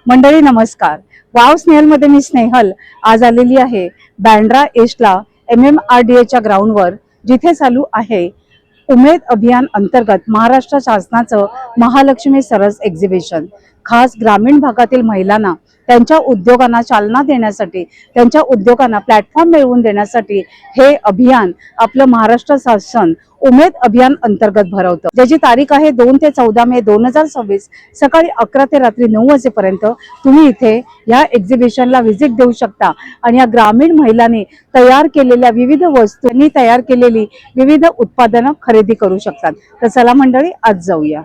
मंडळी नमस्कार. वाव स्नेहलमध्ये मी स्नेहल आज आलेली आहे बँड्रा ईस्टला MMRDAच्या ग्राउंडवर, जिथे चालू आहे उमेद अभियान अंतर्गत महाराष्ट्र शासनाचं महालक्ष्मी सरस एक्झिबिशन. खास ग्रामीण भागातील महिलांना त्यांच्या उद्योगांना चालना देण्यासाठी, त्यांच्या उद्योगांना प्लॅटफॉर्म मिळवून देण्यासाठी हे अभियान आपलं महाराष्ट्र शासन उमेद अभियान अंतर्गत भरवतं, ज्याची तारीख आहे 2 ते 14 मे 2026 सकाळी 11 ते रात्री 9 वाजेपर्यंत. तुम्ही इथे या एक्झिबिशनला व्हिजिट देऊ शकता आणि या ग्रामीण महिलांनी तयार केलेल्या विविध वस्तूंनी तयार केलेली विविध उत्पादनं खरेदी करू शकतात. तर चला मंडळी, आज जाऊया.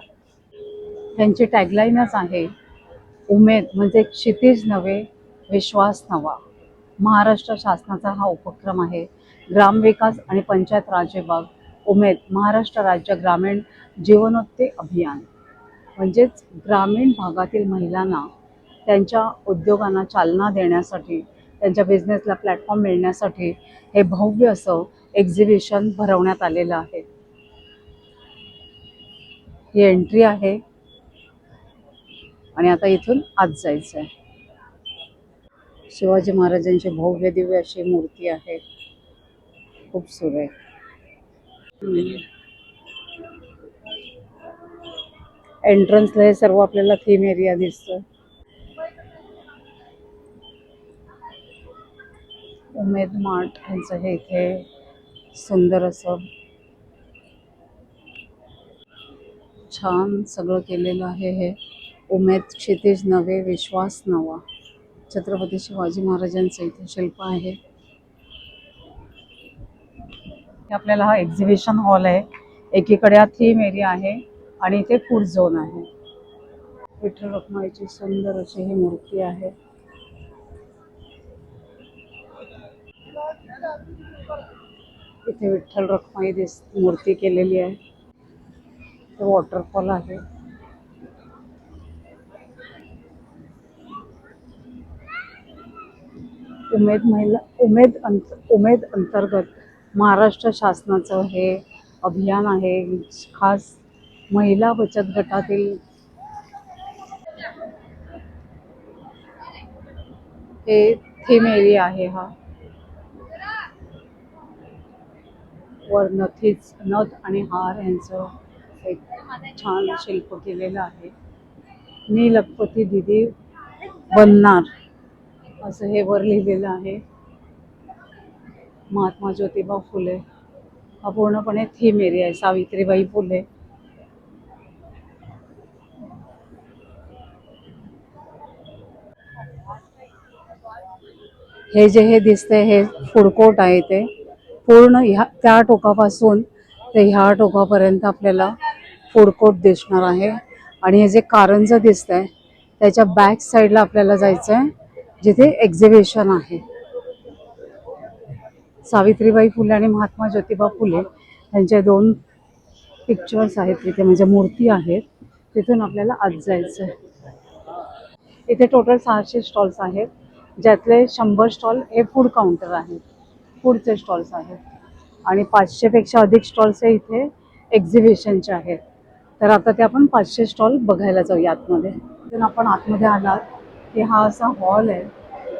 त्यांची टॅगलाईनच आहे उमेद म्हणजे क्षितिज नवे, विश्वास नवा. महाराष्ट्र शासनाचा हा उपक्रम आहे. ग्रामविकास आणि पंचायत राज विभाग, उमेद महाराष्ट्र राज्य ग्रामीण जीवनोन्नती अभियान. म्हणजेच ग्रामीण भागातील महिलांना त्यांच्या उद्योगांना चालना देण्यासाठी, त्यांच्या बिझनेसला प्लॅटफॉर्म मिळण्यासाठी हे भव्य असं एक्झिबिशन भरवण्यात आलेलं आहे. ही एंट्री आहे आणि आता इथून आत जायचं आहे. शिवाजी महाराजांची भव्य दिव्य अशी मूर्ती आहे, खूप सुरेख. एंट्रन्सला हे सर्व आपल्याला थीम एरिया दिसतोय. उमेद मार्ट यांचं हे इथे सुंदर असं छान सगळं केलेलं आहे. हे उमेद क्षितिज नवे, विश्वास नवा. छत्रपती शिवाजी महाराजांचं इथे शिल्प आहे. आपल्याला हा एक्झिबिशन हॉल आहे. एकीकडे हा थीम एरिया आहे आणि इथे फूड झोन आहे. विठ्ठल रखुमाईची सुंदर अशी ही मूर्ती आहे. इथे विठ्ठल रखुमाई मूर्ती केलेली आहे. वॉटरफॉल आहे. उमेद अंतर्गत महाराष्ट्र शासनाचं हे अभियान आहे. खास महिला बचत गटातील हे थीम एरिया आहे. हा वर नथ आणि हार यांचं एक छान शिल्प केलेलं आहे. मी लखपती दिदी बनणार असं हे वर लिहिलेलं आहे. महात्मा ज्योतिबा फुले हा पूर्णपणे थीम एरिया आहे. सावित्रीबाई फुले. हे जे हे दिसतंय हे फूड कोर्ट आहे. ते पूर्ण त्या टोकापासून ते ह्या टोकापर्यंत आपल्याला फूड कोर्ट दिसणार आहे. आणि हे जे कारंजं दिसतंय त्याच्या बॅक साईडला आपल्याला जायचं आहे, जिथे एक्झिबिशन आहे. सावित्रीबाई फुले आणि महात्मा ज्योतिबा फुले यांचे 2 पिक्चर्स आहेत तिथे, म्हणजे मूर्ती आहेत. तिथून आपल्याला आत जायचं आहे. इथे टोटल 600 स्टॉल्स आहेत, ज्यातले 100 स्टॉल हे फूड काउंटर आहेत, फूडचे स्टॉल्स आहेत. आणि 500 पेक्षा अधिक स्टॉल्स हे इथे एक्झिबिशनचे आहेत. तर आता ते आपण 500 स्टॉल बघायला जाऊया आतमध्ये. तिथून आपण आतमध्ये आलात की हा असा हॉल आहे,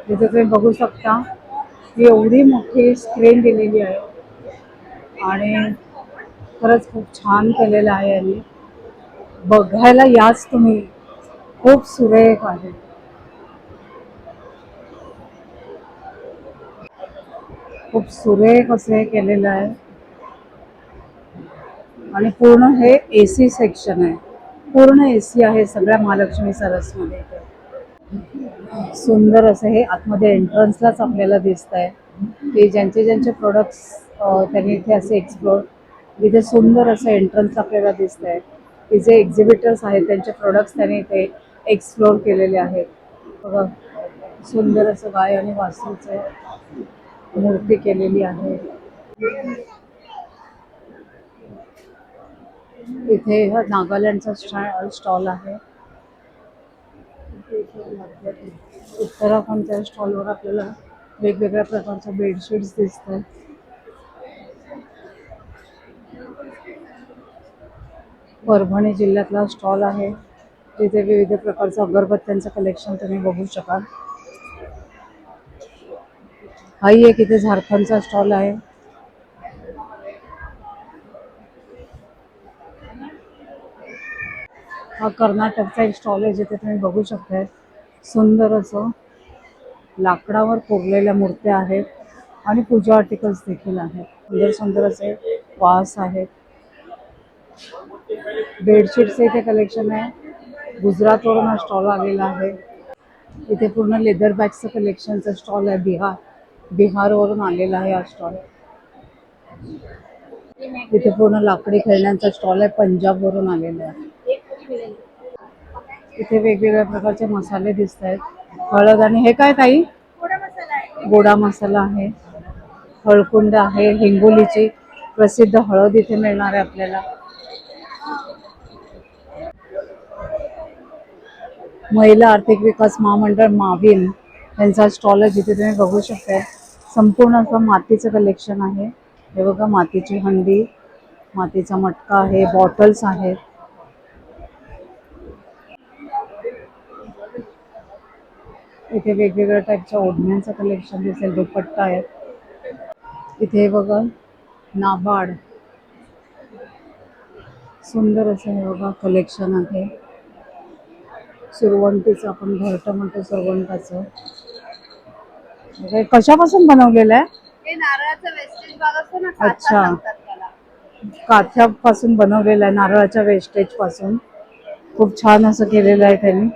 जिथे तुम्ही बघू शकता की एवढी मोठी स्क्रीन दिलेली आहे आणि खरंच खूप छान केलेलं आहे. आणि बघायला याच तुम्ही, खूप सुरेख आहे. खूप सुरेख असं हे केलेलं आहे. आणि पूर्ण हे AC सेक्शन आहे, पूर्ण AC आहे सगळ्या महालक्ष्मी सरसमध्ये. सुंदर असं हे आतमध्ये एंट्रन्सलाच आपल्याला दिसत आहे की ज्यांचे प्रोडक्ट्स त्यांनी इथे असे एक्सप्लोर, इथे सुंदर असं एंट्रन्स आपल्याला दिसत आहे की जे एक्झिबिटर्स आहेत त्यांचे प्रोडक्ट्स त्यांनी इथे एक्सप्लोर केलेले आहेत. बघा, सुंदर असं गाय आणि वासरूचं मूर्ती केलेली आहे. इथे हा नागालँडचा स्टॉल आहे. उत्तराखंडच्या स्टॉलवर आपल्याला वेगवेगळ्या प्रकारच्या बेडशीट्स दिसत आहेत. परभणी जिल्ह्यातला स्टॉल आहे. जिथे विविध प्रकारचं अगरबत्त्यांचं कलेक्शन तुम्ही बघू शकाल. हाही एक इथे झारखंडचा स्टॉल आहे. हा कर्नाटकचा एक स्टॉल आहे जिथे तुम्ही बघू शकताय सुंदर असं लाकडावर कोरलेल्या मूर्त्या आहेत आणि पूजा आर्टिकल्स देखील आहेत. सुंदर सुंदर असे वास आहेत. बेडशीटचं इथे कलेक्शन आहे. गुजरातवरून हा स्टॉल आलेला आहे. इथे पूर्ण लेदर बॅगचं कलेक्शनचा स्टॉल आहे. बिहारवरून आलेला आहे हा स्टॉल. इथे पूर्ण लाकडी खेळण्यांचा स्टॉल आहे. पंजाबवरून आलेला आहे. इथे वेगवेगळ्या प्रकारचे मसाले दिसत आहेत. हळद आणि हे काय ताई? गोडा मसाला आहे. हळकुंड आहे. हिंगोलीची प्रसिद्ध हळद इथे मिळणार आहे आपल्याला. महिला आर्थिक विकास महामंडळ माविन यांचा स्टॉल आहे जिथे तुम्ही बघू शकताय संपूर्ण असं मातीचं कलेक्शन आहे. हे बघा मातीची हंडी, मातीचा मटका आहे, बॉटल्स आहेत. इथे वेगवेगळ्या टाईपच्या ओढण्यांचं कलेक्शन दिसेल. दुपट्टा आहे. इथे बघा नाबार्ड सुंदर असं हे बघा कलेक्शन आहे. सुरवंटीचं आपण घरटं म्हणतो सुरवंटाचं. कशापासून बनवलेलं आहे? हे नारळाचा वेस्टेज भाग असतो ना, अच्छा. म्हणतात त्याला. काथ्यापासून बनवलेलं आहे. नारळाच्या वेस्टेज पासून खूप छान असं केलेलं आहे त्यांनी.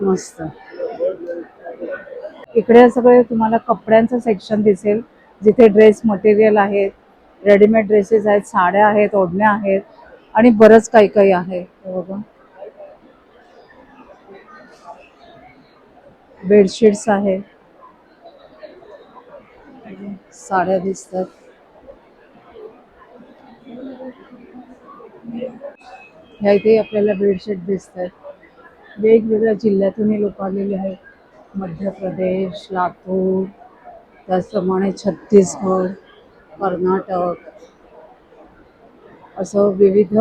मस्त. इकडे सगळे तुम्हाला कपड्यांचं सेक्शन दिसेल जिथे ड्रेस मटेरियल आहेत, रेडीमेड ड्रेसेस आहेत, साड्या आहेत, ओढण्या आहेत आणि बरंच काही काही आहे. बघा बेडशीट्स आहेत, साड्या दिसतात. ह्या इथे आपल्याला बेडशीट दिसतात. वेगवेगळ्या जिल्ह्यातूनही लोक आलेले आहेत. मध्य प्रदेश, लातूर, त्याचप्रमाणे छत्तीसगड, कर्नाटक असं विविध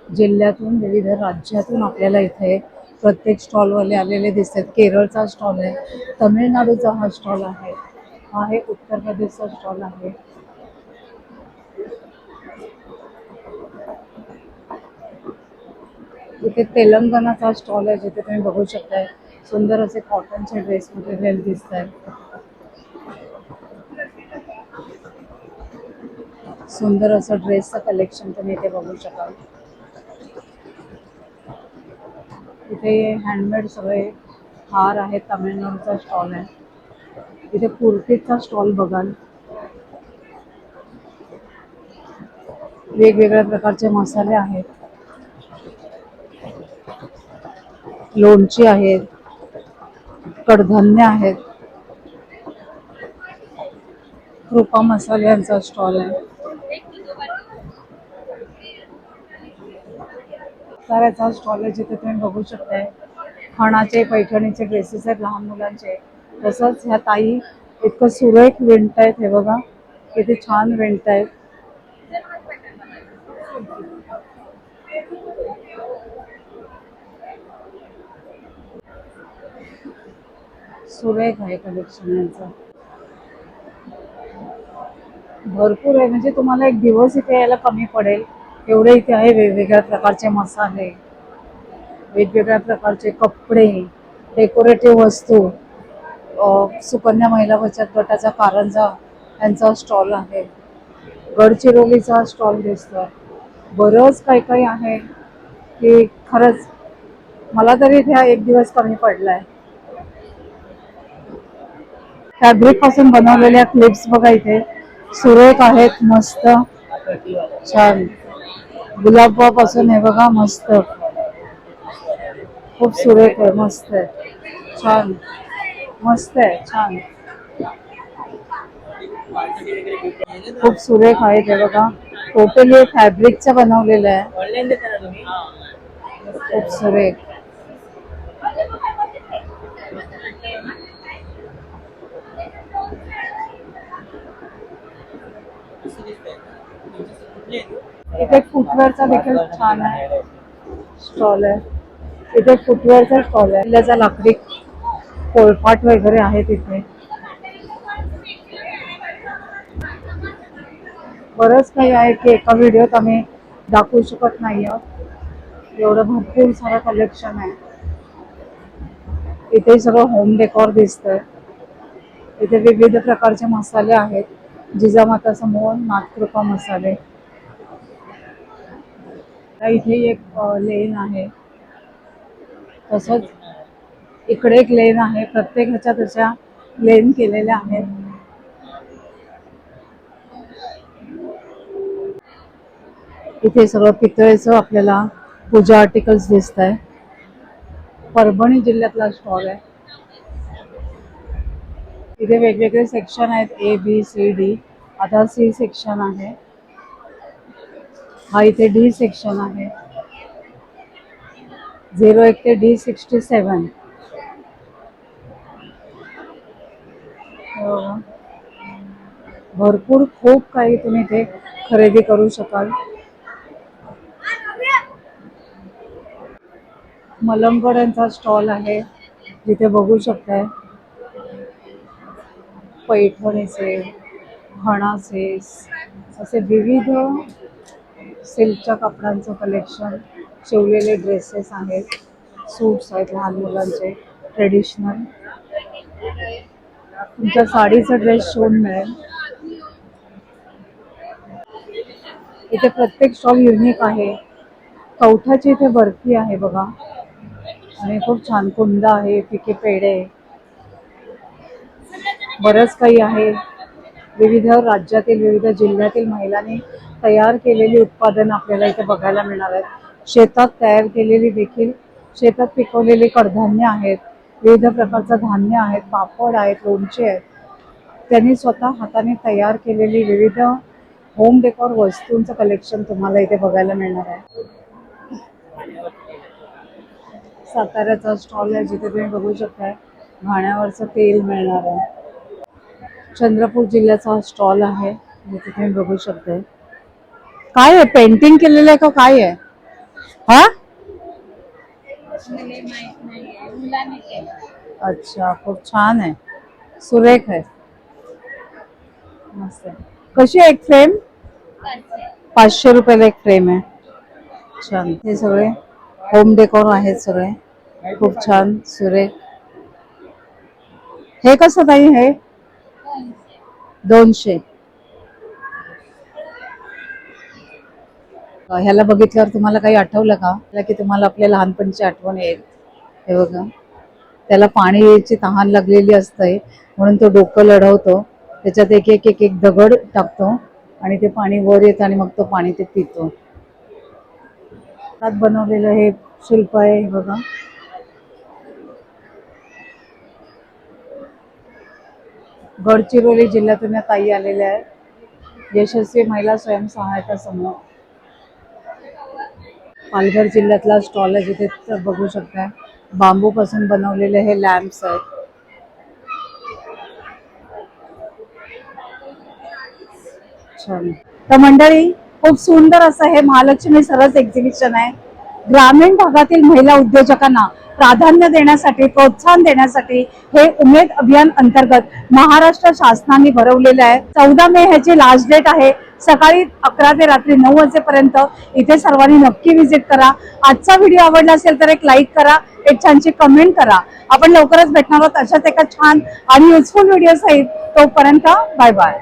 जिल्ह्यातून विविध राज्यातून आपल्याला इथे प्रत्येक स्टॉलवाले आलेले दिसतात. केरळचा स्टॉल आहे, तमिळनाडूचा हा स्टॉल आहे, हा आहे उत्तर प्रदेशचा स्टॉल आहे. इथे तेलंगणाचा स्टॉल आहे जिथे तुम्ही बघू शकताय सुंदर असे कॉटनचे ड्रेस मटेरियल दिसत आहेत. सुंदर असं ड्रेसचं कलेक्शन तुम्ही इथे बघू शकाल. इथे हँडमेड सगळे हार आहेत. तामिळनाडूचा स्टॉल आहे. इथे कुर्तीचा स्टॉल बघाल. वेगवेगळ्या प्रकारचे मसाले आहेत, लोणची आहेत, कडधान्य आहेत. कृपा मसाले यांचा स्टॉल आहे. तर याचा स्टॉल आहे जिथे तुम्ही बघू शकताय खणाचे पैठणीचे ड्रेसेस आहेत लहान मुलांचे. तसंच ह्या ताई इतकं सुरेख विणतायत. हे बघा किती छान विणतायत. सुरेख आहे कलेक्शन यांचं. भरपूर आहे म्हणजे तुम्हाला एक दिवस इथे यायला कमी पडेल एवढे इथे आहे. वेगवेगळ्या प्रकारचे मसाले, वेगवेगळ्या प्रकारचे कपडे, डेकोरेटिव्ह वस्तू. सुकन्या महिला बचत गटाचा कारंजा यांचा स्टॉल आहे. गडचिरोलीचा स्टॉल दिसतोय. बरंच काही काही आहे की खरंच मला तरी इथे एक दिवस कमी पडलाय. फॅब्रिक पासून बनवलेल्या क्लिप्स बघा इथे सुरेख आहेत. मस्त छान गुलाबापासून हे बघा मस्त खूप सुरेख आहे. मस्त आहे, छान मस्त आहे, छान खूप सुरेख आहे. ते बघा टोटली फॅब्रिकचं बनवलेलं आहे. खूप सुरेख. इथे फुटवेअरचा देखील छान आहे स्टॉल आहे. इथे फुटवेअरचा स्टॉल आहे. किल्ल्याचा लाकडी पोळपाट वगैरे आहे तिथे. बरंच काही आहे की एका व्हिडिओत आम्ही दाखवू शकत नाही आहोत. एवढं भरपूर सारं कलेक्शन आहे. इथे सगळं होम डेकोर दिसतंय. इथे विविध प्रकारचे मसाले आहेत. जिजामाता समोर नाथकृपा मसाले. इथे एक लेन आहे. तसंच इकडे एक लेन आहे. प्रत्येक ह्याच्या तशा लेन केलेल्या आहेत. इथे सगळं पितळेचं आपल्याला पूजा आर्टिकल्स दिसत आहे. परभणी जिल्ह्यातला स्टॉल आहे. इथे वेगवेगळे सेक्शन आहेत. A, B, C, D. आता C सेक्शन आहे. हा इथे D सेक्शन आहे. 01 ते D67. भरपूर खूप काही तुम्ही इथे खरेदी करू शकाल. मलंगड यांचा स्टॉल आहे जिथे बघू शकताय पैठणीचे, हणाचे असे विविध सिल्कच्या कपड्यांचं कलेक्शन, शिवलेले ड्रेसेस आहेत, सूट्स आहेत लहान मुलांचे ट्रेडिशनल. तुमच्या साडीचा ड्रेस शिवून मिळेल. इथे प्रत्येक स्टॉल युनिक आहे. कवठाची इथे बर्फी आहे बघा आणि खूप छान कुंद आहे, पिके पेढे, बरंच काही आहे. विविध राज्यातील विविध जिल्ह्यातील महिलांनी तयार केलेली उत्पादनं आपल्याला इथे बघायला मिळणार आहेत. शेतात तयार केलेली देखील, शेतात पिकवलेली कडधान्य आहेत, विविध प्रकारचं धान्य आहेत, पापड आहेत, लोणचे आहेत. त्यांनी स्वतः हाताने तयार केलेली विविध होम डेकोर वस्तूंचं कलेक्शन तुम्हाला इथे बघायला मिळणार आहे. साताऱ्याचा स्टॉल आहे जिथे तुम्ही बघू शकताय घाण्यावरचं तेल मिळणार आहे. चंद्रपूर जिल्ह्याचा स्टॉल आहे जिथे तुम्ही बघू शकताय. काय आहे, पेंटिंग केलेलं आहे का काय आहे? हा, अच्छा, खूप छान आहे, सुरेख आहे, मस्त आहे. कशी आहे एक फ्रेम? 500 रुपयाला एक फ्रेम आहे. छान. हे सगळे होम डेकोर आहेत सगळे, खूप छान सुरेख. हे कसं ताई? हे 200. ह्याला बघितल्यावर तुम्हाला काही आठवलं का की तुम्हाला आपल्या लहानपणीची आठवण येईल? हे बघा, त्याला पाण्याची तहान लागलेली असते म्हणून तो डोकं लढवतो, त्याच्यात एक एक एक एक दगड टाकतो आणि ते पाणी वर येतं आणि मग तो पाणी ते पितो. त्यात बनवलेलं हे शिल्प आहे. हे बघा, गडचिरोली जिल्ह्यातून या ताई आलेल्या आहेत. यशस्वी महिला स्वयंसहायता समूह. पालघर जिल्ह्यातला स्टॉल आहे जिथे बघू शकताय बांबू पासून बनवलेले हे लॅम्प्स आहेत. छान. तर मंडळी, खूप सुंदर असं हे महालक्ष्मी सरस एक्झिबिशन आहे. ग्रामीण भागातील महिला उद्योजकांना प्राधान्य देण्यासाठी, प्रोत्साहन देण्यासाठी हे उमेद अभियान अंतर्गत महाराष्ट्र शासनाने भरवलेलं आहे. 14 मे ह्याची लास्ट डेट आहे. सकाळी 11 ते रात्री 9 वाजेपर्यंत इथे सर्वांनी नक्की व्हिजिट करा. आजचा व्हिडिओ आवडला असेल तर एक लाईक करा, एक छानशी कमेंट करा. आपण लवकरच भेटणार आहोत अशाच एका छान आणि युजफुल व्हिडिओ सहित. तोपर्यंत बाय बाय.